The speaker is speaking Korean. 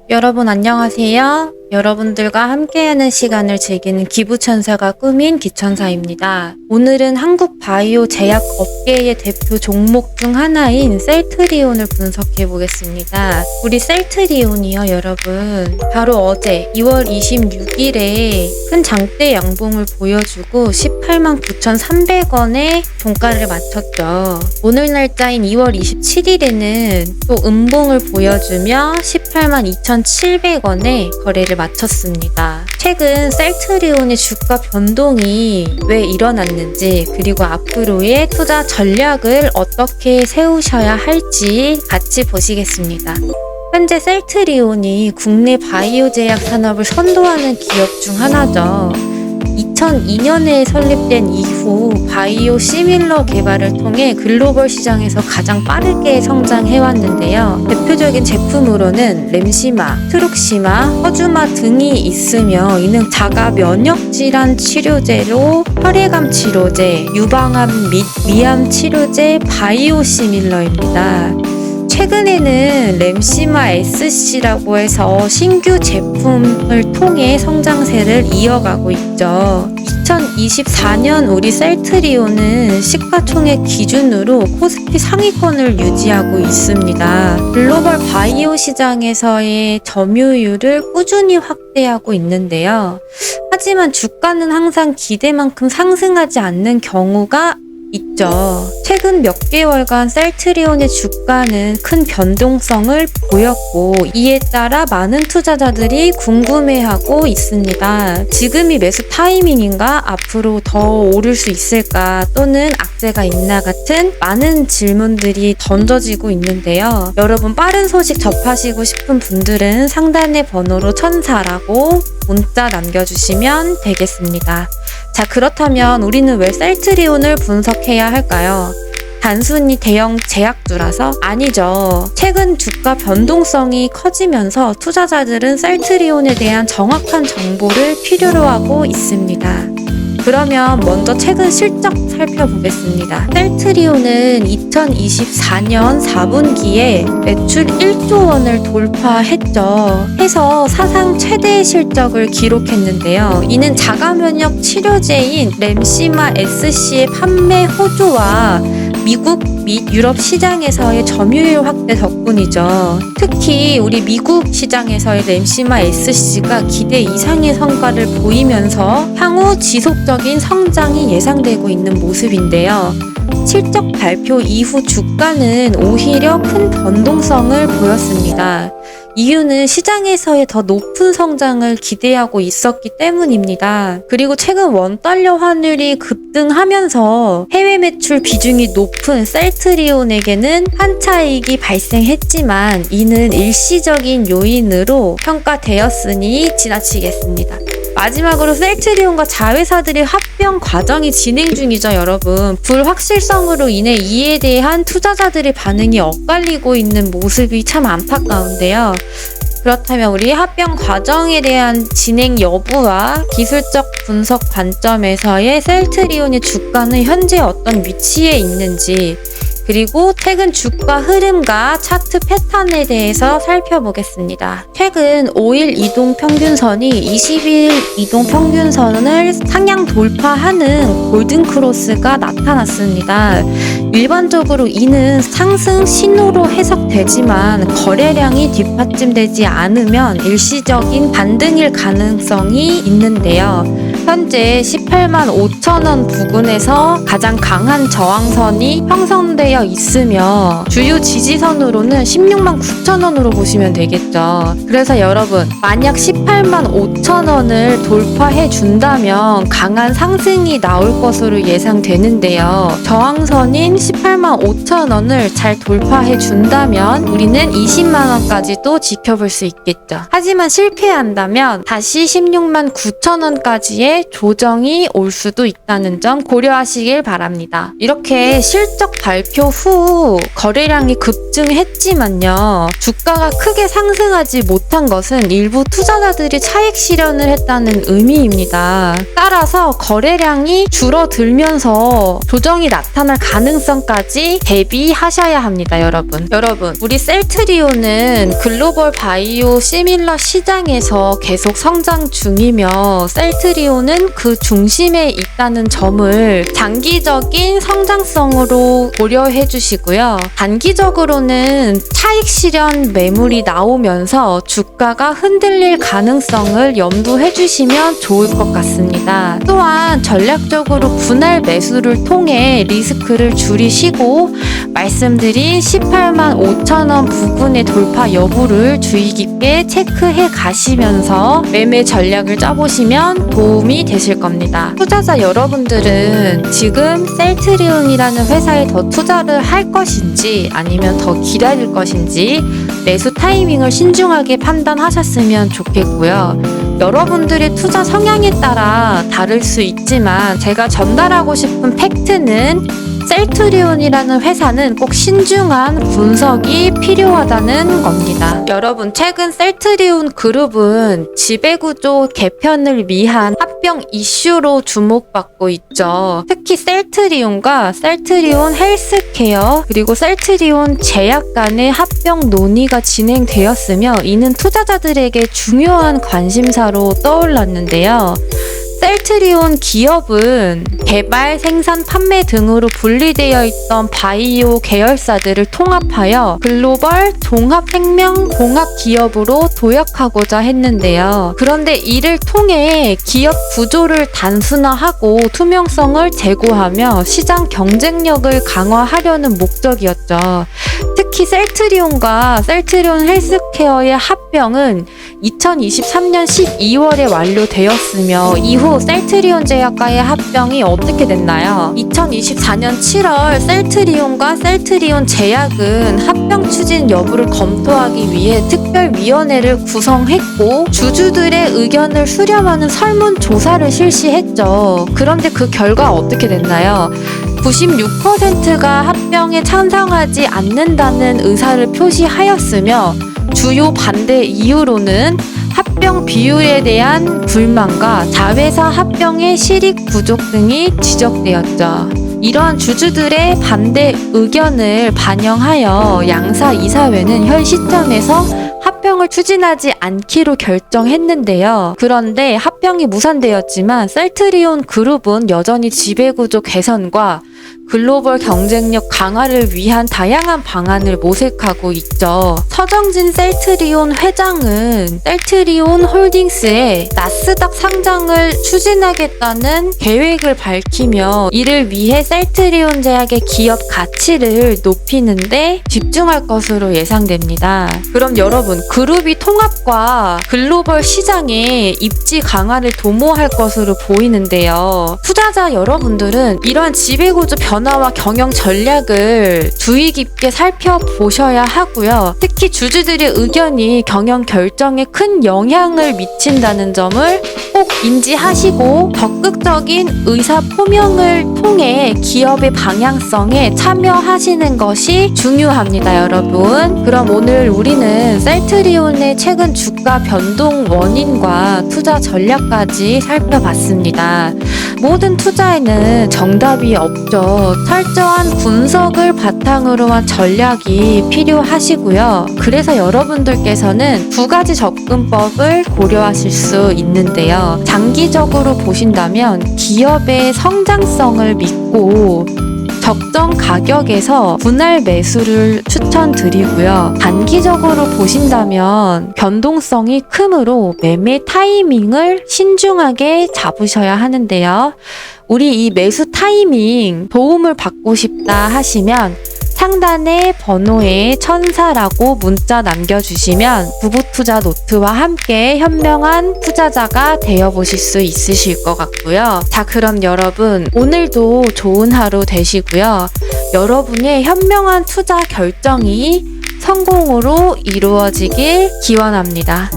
여러분 안녕하세요. 여러분들과 함께하는 시간을 즐기는 기부천사가 꾸민 기천사입니다. 오늘은 한국 바이오 제약 업계의 대표 종목 중 하나인 셀트리온을 분석해 보겠습니다. 우리 셀트리온이요 여러분, 바로 어제 2월 26일에 큰 장대 양봉을 보여주고 18만 9,300원에 종가를 마쳤죠. 오늘 날짜인 2월 27일에는 또 음봉을 보여주며 18만 2,700원에 거래를 마쳤습니다. 최근 셀트리온의 주가 변동이 왜 일어났는지, 그리고 앞으로의 투자 전략을 어떻게 세우셔야 할지 같이 보시겠습니다. 현재 셀트리온이 국내 바이오 제약 산업을 선도하는 기업 중 하나죠. 2002년에 설립된 이후 바이오 시밀러 개발을 통해 글로벌 시장에서 가장 빠르게 성장해왔는데요. 대표적인 제품으로는 램시마, 트룩시마, 허주마 등이 있으며, 이는 자가 면역 질환 치료제로 혈액암 치료제, 유방암 및 위암 치료제 바이오 시밀러입니다. 최근에는 램시마 SC라고 해서 신규 제품을 통해 성장세를 이어가고 있죠. 2024년 우리 셀트리온은 시가총액 기준으로 코스피 상위권을 유지하고 있습니다. 글로벌 바이오 시장에서의 점유율을 꾸준히 확대하고 있는데요. 하지만 주가는 항상 기대만큼 상승하지 않는 경우가 있죠. 최근 몇 개월간 셀트리온의 주가는 큰 변동성을 보였고, 이에 따라 많은 투자자들이 궁금해하고 있습니다. 지금이 매수 타이밍인가? 앞으로 더 오를 수 있을까? 또는 악재가 있나? 같은 많은 질문들이 던져지고 있는데요. 여러분, 빠른 소식 접하시고 싶은 분들은 상단의 번호로 1004라고 문자 남겨주시면 되겠습니다. 자, 그렇다면 우리는 왜 셀트리온을 분석해야 할까요? 단순히 대형 제약주라서? 아니죠. 최근 주가 변동성이 커지면서 투자자들은 셀트리온에 대한 정확한 정보를 필요로 하고 있습니다. 그러면 먼저 최근 실적 살펴보겠습니다. 셀트리온은 2024년 4분기에 매출 1조 원을 돌파했죠. 해서 사상 최대 실적을 기록했는데요. 이는 자가면역 치료제인 램시마 SC의 판매 호조와 미국 및 유럽 시장에서의 점유율 확대 덕분이죠. 특히 우리 미국 시장에서의 램시마 SC가 기대 이상의 성과를 보이면서 향후 지속적인 성장이 예상되고 있는 모습인데요. 실적 발표 이후 주가는 오히려 큰 변동성을 보였습니다. 이유는 시장에서의 더 높은 성장을 기대하고 있었기 때문입니다. 그리고 최근 원달러 환율이 급등하면서 해외 매출 비중이 높은 셀트리온에게는 한차익이 발생했지만, 이는 일시적인 요인으로 평가되었으니 지나치겠습니다. 마지막으로 셀트리온과 자회사들의 합병 과정이 진행 중이죠, 여러분. 불확실성으로 인해 이에 대한 투자자들의 반응이 엇갈리고 있는 모습이 참 안타까운데요. 그렇다면 우리 합병 과정에 대한 진행 여부와 기술적 분석 관점에서의 셀트리온의 주가는 현재 어떤 위치에 있는지, 그리고 최근 주가 흐름과 차트 패턴에 대해서 살펴보겠습니다. 최근 5일 이동평균선이 20일 이동평균선을 상향 돌파하는 골든크로스가 나타났습니다. 일반적으로 이는 상승 신호로 해석되지만, 거래량이 뒷받침되지 않으면 일시적인 반등일 가능성이 있는데요. 현재 18만 5천원 부근에서 가장 강한 저항선이 형성되어 있으며, 주요 지지선으로는 16만 9천원으로 보시면 되겠죠. 그래서 여러분, 만약 18만 5천원을 돌파해 준다면 강한 상승이 나올 것으로 예상되는데요. 저항선인 18만 5천원을 잘 돌파해 준다면 우리는 20만원까지도 지켜볼 수 있겠죠. 하지만 실패한다면 다시 16만 9천원까지의 조정이 올 수도 있다는 점 고려하시길 바랍니다. 이렇게 실적 발표 후 거래량이 급증했지만요, 주가가 크게 상승하지 못한 것은 일부 투자자들의 투자자들이 차익 실현을 했다는 의미입니다. 따라서 거래량이 줄어들면서 조정이 나타날 가능성까지 대비하셔야 합니다, 여러분. 우리 셀트리온은 글로벌 바이오 시밀러 시장에서 계속 성장 중이며 셀트리온은 그 중심에 있다는 점을 장기적인 성장성으로 고려해 주시고요. 단기적으로는 차익 실현 매물이 나오면서 주가가 흔들릴 가능성을 염두해 주시면 좋을 것 같습니다. 또한 전략적으로 분할 매수를 통해 리스크를 줄이시고 말씀드린 18만 5천 원 부근의 돌파 여부를 주의 깊게 체크해 가시면서 매매 전략을 짜보시면 도움이 되실 겁니다. 투자자 여러분들은 지금 셀트리온이라는 회사에 더 투자를 할 것인지 아니면 더 기다릴 것인지 매수 타이밍을 신중하게 판단하셨으면 좋겠고요. 여러분들의 투자 성향에 따라 다를 수 있지만 제가 전달하고 싶은 팩트는 셀트리온이라는 회사는 꼭 신중한 분석이 필요하다는 겁니다. 여러분, 최근 셀트리온 그룹은 지배구조 개편을 위한 합병 이슈로 주목받고 있죠. 특히 셀트리온과 셀트리온 헬스케어 그리고 셀트리온 제약 간의 합병 논의가 진행되었으며 이는 투자자들에게 중요한 관심사로 떠올랐는데요. 셀트리온 기업은 개발, 생산, 판매 등으로 분리되어 있던 바이오 계열사들을 통합하여 글로벌 종합생명공학 기업으로 도약하고자 했는데요. 그런데 이를 통해 기업 구조를 단순화하고 투명성을 제고하며 시장 경쟁력을 강화하려는 목적이었죠. 특히 셀트리온과 셀트리온 헬스케어의 합병은 2023년 12월에 완료되었으며 이후 셀트리온 제약과의 합병이 어떻게 됐나요? 2024년 7월 셀트리온과 셀트리온 제약은 합병 추진 여부를 검토하기 위해 특별위원회를 구성했고 주주들의 의견을 수렴하는 설문조사를 실시했죠. 그런데 그 결과 어떻게 됐나요? 96%가 합병에 찬성하지 않는다는 의사를 표시하였으며 주요 반대 이유로는 합병 비율에 대한 불만과 자회사 합병의 실익 부족 등이 지적되었죠. 이러한 주주들의 반대 의견을 반영하여 양사 이사회는 현 시점에서 합병을 추진하지 않기로 결정했는데요. 그런데 합병이 무산되었지만 셀트리온 그룹은 여전히 지배구조 개선과 글로벌 경쟁력 강화를 위한 다양한 방안을 모색하고 있죠. 서정진 셀트리온 회장은 셀트리온 홀딩스의 나스닥 상장을 추진하겠다는 계획을 밝히며 이를 위해 셀트리온 제약의 기업 가치를 높이는데 집중할 것으로 예상됩니다. 그럼 여러분, 그룹이 통합과 글로벌 시장에 입지 강화를 도모할 것으로 보이는데요. 투자자 여러분들은 이러한 지배구조 변화와 경영 전략을 주의 깊게 살펴보셔야 하고요. 특히 주주들의 의견이 경영 결정에 큰 영향을 미친다는 점을 꼭 인지하시고 적극적인 의사 표명을 통해 기업의 방향성에 참여하시는 것이 중요합니다, 여러분. 그럼 오늘 우리는 셀트리온의 최근 주가 변동 원인과 투자 전략까지 살펴봤습니다. 모든 투자에는 정답이 없죠. 철저한 분석을 바탕으로 한 전략이 필요하시고요. 그래서 여러분들께서는 두 가지 접근법을 고려하실 수 있는데요. 장기적으로 보신다면 기업의 성장성을 믿고 적정 가격에서 분할 매수를 추천드리고요. 단기적으로 보신다면 변동성이 크므로 매매 타이밍을 신중하게 잡으셔야 하는데요. 우리 이 매수 타이밍 도움을 받고 싶다 하시면 상단의 번호에 천사라고 문자 남겨주시면 부부투자 노트와 함께 현명한 투자자가 되어보실 수 있으실 것 같고요. 자, 그럼 여러분 오늘도 좋은 하루 되시고요. 여러분의 현명한 투자 결정이 성공으로 이루어지길 기원합니다.